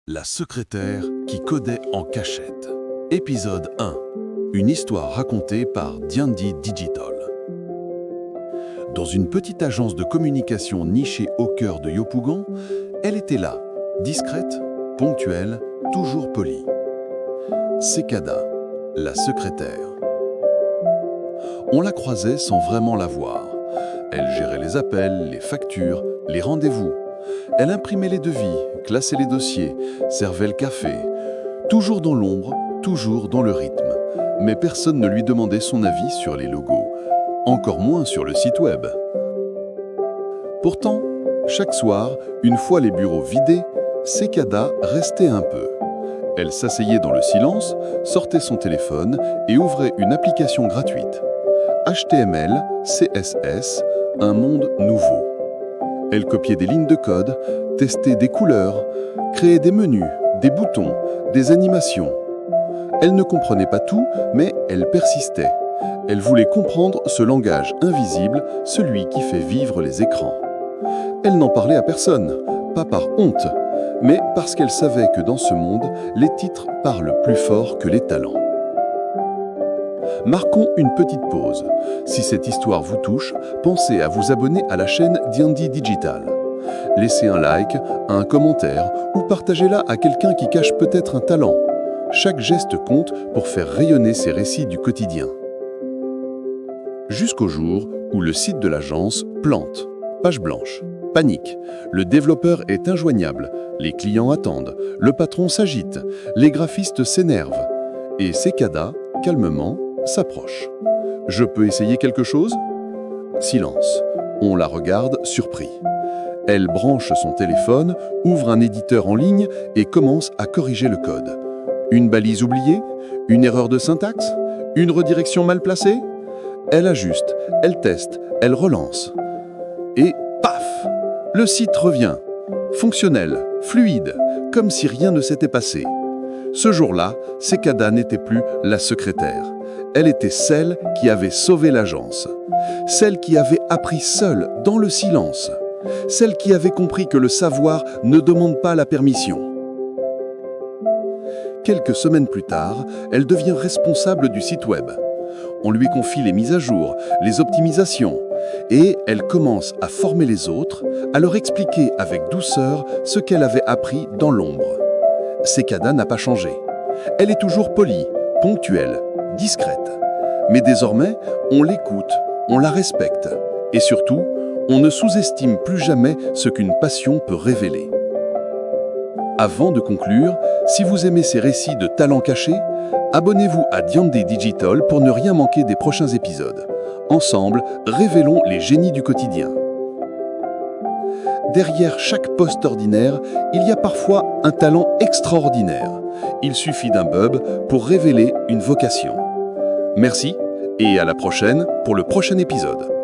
La secrétaire qui codait en cachette. Épisode 1. Une histoire racontée par Diandi Digital. Dans une petite agence de communication nichée au cœur de Yopougon, elle était là, discrète, ponctuelle, toujours polie. Sekada, la secrétaire. On la croisait sans vraiment la voir. Elle gérait les appels, les factures, les rendez-vous. Elle imprimait les devis, classait les dossiers, servait le café. Toujours dans l'ombre, toujours dans le rythme. Mais personne ne lui demandait son avis sur les logos, encore moins sur le site web. Pourtant, chaque soir, une fois les bureaux vidés, Sekada restait un peu. Elle s'asseyait dans le silence, sortait son téléphone et ouvrait une application gratuite. HTML, CSS, un monde nouveau. Elle copiait des lignes de code, testait des couleurs, créait des menus, des boutons, des animations. Elle ne comprenait pas tout, mais elle persistait. Elle voulait comprendre ce langage invisible, celui qui fait vivre les écrans. Elle n'en parlait à personne, pas par honte, mais parce qu'elle savait que dans ce monde, les titres parlent plus fort que les talents. Marquons une petite pause. Si cette histoire vous touche, pensez à vous abonner à la chaîne Diandi Digital. Laissez un like, un commentaire ou partagez-la à quelqu'un qui cache peut-être un talent. Chaque geste compte pour faire rayonner ces récits du quotidien. Jusqu'au jour où le site de l'agence plante. Page blanche. Panique. Le développeur est injoignable. Les clients attendent. Le patron s'agite. Les graphistes s'énervent. Et Sekada, calmement, s'approche. « Je peux essayer quelque chose ?» Silence. On la regarde, surpris. Elle branche son téléphone, ouvre un éditeur en ligne et commence à corriger le code. Une balise oubliée? Une erreur de syntaxe? Une redirection mal placée? Elle ajuste, elle teste, elle relance. Et paf! Le site revient. Fonctionnel, fluide, comme si rien ne s'était passé. Ce jour-là, Sekada n'était plus la secrétaire. Elle était celle qui avait sauvé l'agence. Celle qui avait appris seule, dans le silence. Celle qui avait compris que le savoir ne demande pas la permission. Quelques semaines plus tard, elle devient responsable du site web. On lui confie les mises à jour, les optimisations, et elle commence à former les autres, à leur expliquer avec douceur ce qu'elle avait appris dans l'ombre. Sekada n'a pas changé. Elle est toujours polie, ponctuelle, discrète. Mais désormais, on l'écoute, on la respecte. Et surtout, on ne sous-estime plus jamais ce qu'une passion peut révéler. Avant de conclure, si vous aimez ces récits de talents cachés, abonnez-vous à Diandi Digital pour ne rien manquer des prochains épisodes. Ensemble, révélons les génies du quotidien. Derrière chaque poste ordinaire, il y a parfois un talent extraordinaire. Il suffit d'un bug pour révéler une vocation. Merci et à la prochaine pour le prochain épisode.